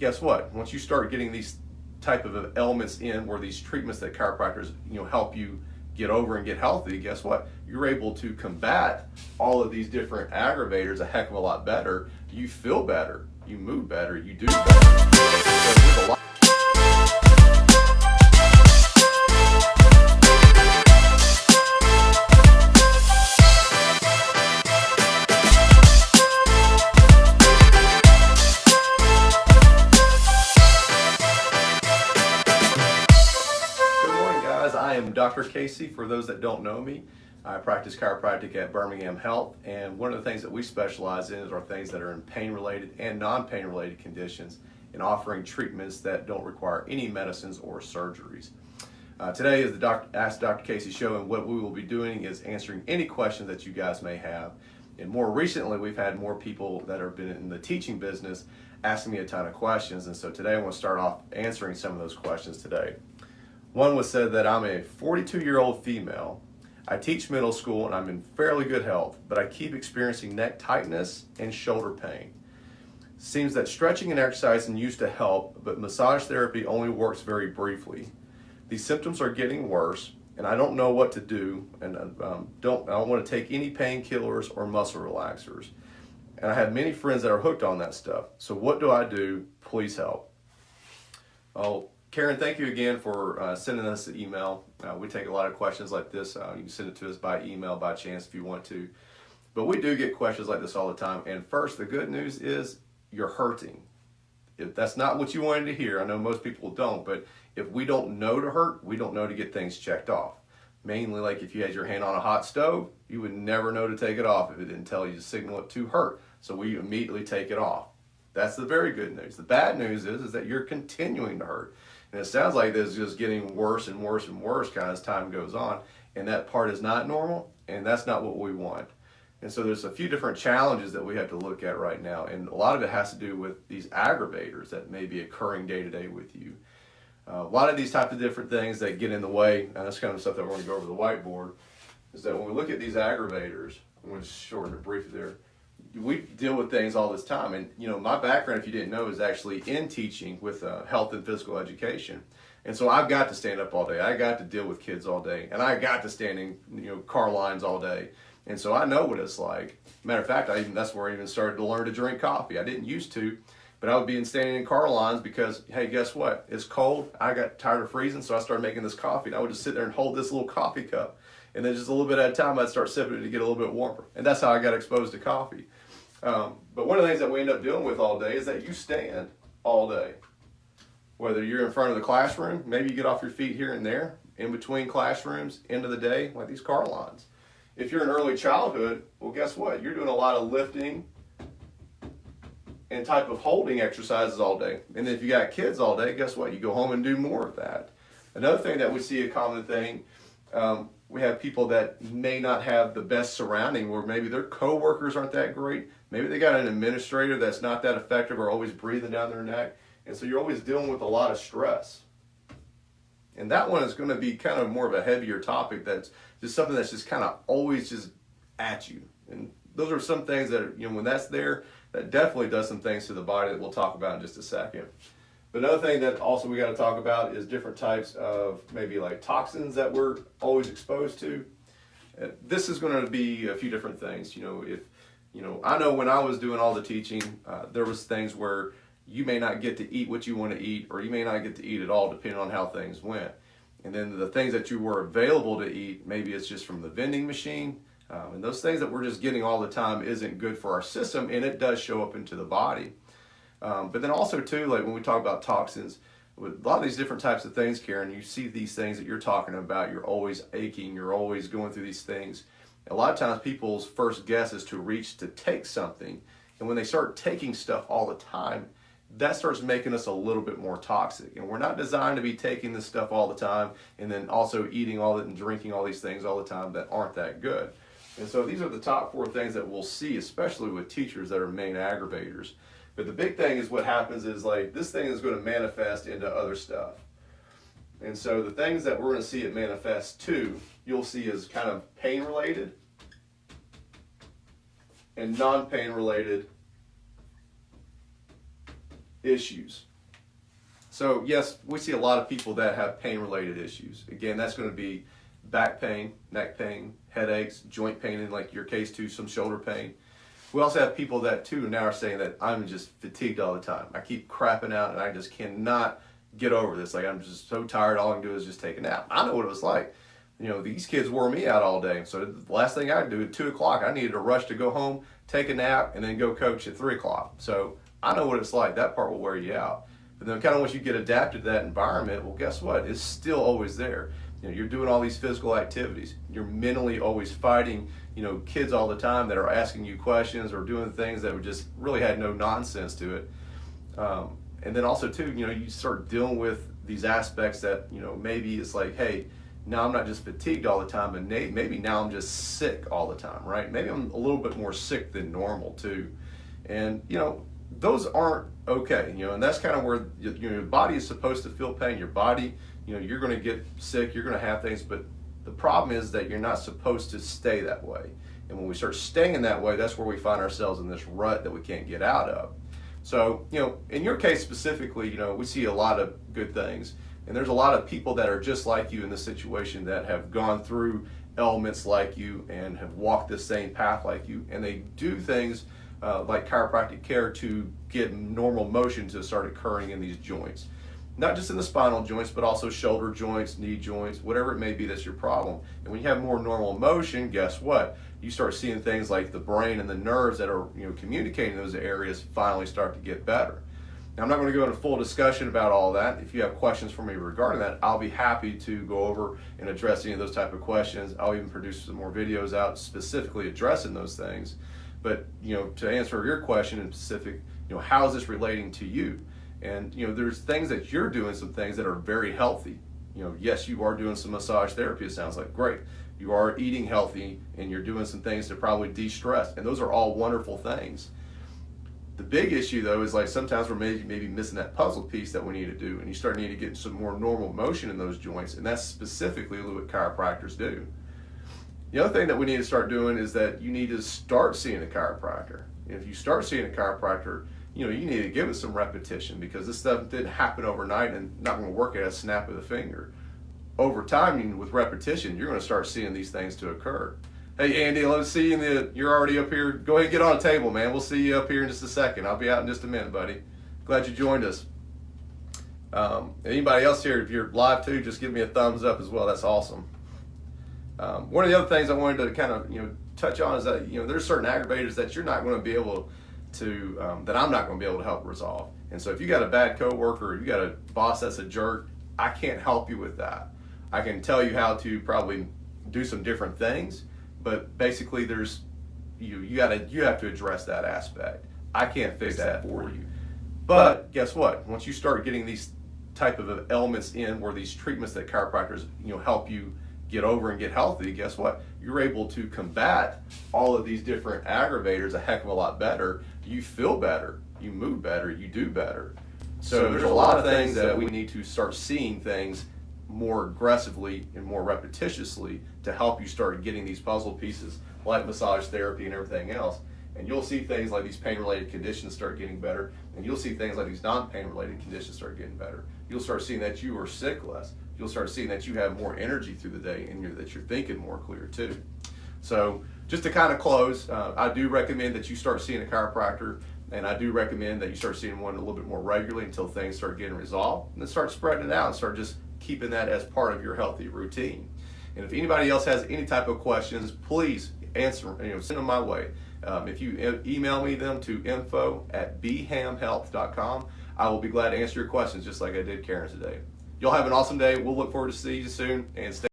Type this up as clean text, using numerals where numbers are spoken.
guess what? Once you start getting these type of elements in, where these treatments that chiropractors help you get over and get healthy, guess what? You're able to combat all of these different aggravators a heck of a lot better. You feel better, you move better, you do better. So there's a lot. I am Dr. Casey. For those that don't know me, I practice chiropractic at Birmingham Health, and one of the things that we specialize in are things that are in pain-related and non-pain related conditions, and offering treatments that don't require any medicines or surgeries. Today is the Ask Dr. Casey show, and what we will be doing is answering any questions that you guys may have. And more recently, we've had more people that have been in the teaching business asking me a ton of questions, and so today I want to start off answering some of those questions today. One was said that I'm a 42-year-old female. I teach middle school and I'm in fairly good health, but I keep experiencing neck tightness and shoulder pain. Seems that stretching and exercising used to help, but massage therapy only works very briefly. These symptoms are getting worse, and I don't know what to do, and I don't want to take any painkillers or muscle relaxers. And I have many friends that are hooked on that stuff. So what do I do? Please help. Oh, Karen, thank you again for sending us the email. We take a lot of questions like this. You can send it to us by email by chance if you want to. But we do get questions like this all the time. And first, the good news is you're hurting. If that's not what you wanted to hear, I know most people don't, but if we don't know to hurt, we don't know to get things checked off. Mainly like if you had your hand on a hot stove, you would never know to take it off if it didn't tell you to signal it to hurt. So we immediately take it off. That's the very good news. The bad news is that you're continuing to hurt. And it sounds like this is just getting worse and worse and worse kind of as time goes on. And that part is not normal, and that's not what we want. And so there's a few different challenges that we have to look at right now. And a lot of it has to do with these aggravators that may be occurring day to day with you. A lot of these types of different things that get in the way, and that's kind of stuff that we're going to go over the whiteboard, is that when we look at these aggravators, I'm going to shorten it briefly there. We deal with things all this time, and my background, if you didn't know, is actually in teaching with health and physical education. And so I've got to stand up all day. I got to deal with kids all day, and I got to stand in car lines all day. And so I know what it's like. Matter of fact, that's where I even started to learn to drink coffee. I didn't used to, but I would be standing in car lines because, hey, guess what? It's cold. I got tired of freezing, so I started making this coffee. And I would just sit there and hold this little coffee cup. And then just a little bit at a time, I'd start sipping it to get a little bit warmer. And that's how I got exposed to coffee. But one of the things that we end up dealing with all day is that you stand all day. Whether you're in front of the classroom, maybe you get off your feet here and there, in between classrooms, end of the day, like these car lines. If you're in early childhood, well, guess what? You're doing a lot of lifting and type of holding exercises all day. And if you got kids all day, guess what? You go home and do more of that. Another thing that we see, a common thing, we have people that may not have the best surrounding, where maybe their coworkers aren't that great. Maybe they got an administrator that's not that effective or always breathing down their neck. And so you're always dealing with a lot of stress. And that one is going to be kind of more of a heavier topic, that's just something that's just kind of always just at you. And those are some things that, when that's there, that definitely does some things to the body that we'll talk about in just a second. But another thing that also we got to talk about is different types of maybe like toxins that we're always exposed to. This is going to be a few different things. I know when I was doing all the teaching, there was things where you may not get to eat what you want to eat, or you may not get to eat at all, depending on how things went. And then the things that you were available to eat, maybe it's just from the vending machine. And those things that we're just getting all the time isn't good for our system, and it does show up into the body. But then also too, like when we talk about toxins, with a lot of these different types of things, Karen, you see these things that you're talking about, you're always aching, you're always going through these things. A lot of times people's first guess is to reach to take something. And when they start taking stuff all the time, that starts making us a little bit more toxic. And we're not designed to be taking this stuff all the time and then also eating all it and drinking all these things all the time that aren't that good. And so these are the top 4 things that we'll see, especially with teachers that are main aggravators. But the big thing is what happens is, like, this thing is going to manifest into other stuff. And so the things that we're going to see it manifest to, you'll see as kind of pain related and non-pain related issues. So yes, we see a lot of people that have pain-related issues. Again, that's going to be back pain, neck pain, headaches, joint pain, in like your case too, some shoulder pain. We also have people that too now are saying that I'm just fatigued all the time. I keep crapping out and I just cannot get over this. Like, I'm just so tired, all I can do is just take a nap. I know what it was like. You know, these kids wore me out all day. So the last thing I do at 2 o'clock, I needed to rush to go home, take a nap, and then go coach at 3 o'clock. So I know what it's like. That part will wear you out. But then kind of once you get adapted to that environment, well, guess what? It's still always there. You know, you're doing all these physical activities. You're mentally always fighting, you know, kids all the time that are asking you questions or doing things that would just really had no nonsense to it. And then also too, you know, you start dealing with these aspects that, you know, maybe it's like, hey, now I'm not just fatigued all the time, but maybe now I'm just sick all the time, right? Maybe I'm a little bit more sick than normal too. And, you know, those aren't okay, you know, and that's kind of where your body is supposed to feel pain. Your body, you know, you're going to get sick, you're going to have things, but the problem is that you're not supposed to stay that way. And when we start staying that way, that's where we find ourselves in this rut that we can't get out of. So, you know, in your case specifically, you know, we see a lot of good things. And there's a lot of people that are just like you in this situation that have gone through elements like you and have walked the same path like you. And they do things like chiropractic care to get normal motion to start occurring in these joints. Not just in the spinal joints, but also shoulder joints, knee joints, whatever it may be that's your problem. And when you have more normal motion, guess what? You start seeing things like the brain and the nerves that are, you know, communicating those areas finally start to get better. Now, I'm not going to go into full discussion about all that. If you have questions for me regarding that, I'll be happy to go over and address any of those type of questions. I'll even produce some more videos out specifically addressing those things. But, you know, to answer your question in specific, you know, how is this relating to you? And, you know, there's things that you're doing, some things that are very healthy. You know, yes, you are doing some massage therapy, it sounds like. Great. You are eating healthy and you're doing some things to probably de-stress. And those are all wonderful things. The big issue, though, is like sometimes we're maybe missing that puzzle piece that we need to do. And you start needing to get some more normal motion in those joints. And that's specifically what chiropractors do. The other thing that we need to start doing is that you need to start seeing a chiropractor. And if you start seeing a chiropractor, you know, you need to give it some repetition because this stuff didn't happen overnight and not going to work at a snap of the finger. Over time, with repetition, you're going to start seeing these things to occur. Hey, Andy, let's see you're already up here. Go ahead and get on a table, man. We'll see you up here in just a second. I'll be out in just a minute, buddy. Glad you joined us. Anybody else here, if you're live too, just give me a thumbs up as well. That's awesome. One of the other things I wanted to kind of, you know, touch on is that, you know, there's certain aggravators that you're not going to be able to, that I'm not going to be able to help resolve. And so if you got a bad coworker or you got a boss that's a jerk, I can't help you with that. I can tell you how to probably do some different things, but basically there's, you have to address that aspect. I can't fix that for you. But guess what? Once you start getting these type of elements in where these treatments that chiropractors, you know, help you get over and get healthy, guess what? You're able to combat all of these different aggravators a heck of a lot better. You feel better, you move better, you do better. So there's a lot of things that we need to start seeing things more aggressively and more repetitiously to help you start getting these puzzle pieces like massage therapy and everything else. And you'll see things like these pain-related conditions start getting better, and you'll see things like these non-pain-related conditions start getting better. You'll start seeing that you are sick less. You'll start seeing that you have more energy through the day and that you're thinking more clear too. So just to kind of close, I do recommend that you start seeing a chiropractor, and I do recommend that you start seeing one a little bit more regularly until things start getting resolved, and then start spreading it out and start just keeping that as part of your healthy routine. And if anybody else has any type of questions, please answer, send them my way. If you email me them to info@bhamhealth.com, I will be glad to answer your questions just like I did Karen today. Y'all have an awesome day. We'll look forward to seeing you soon, and stay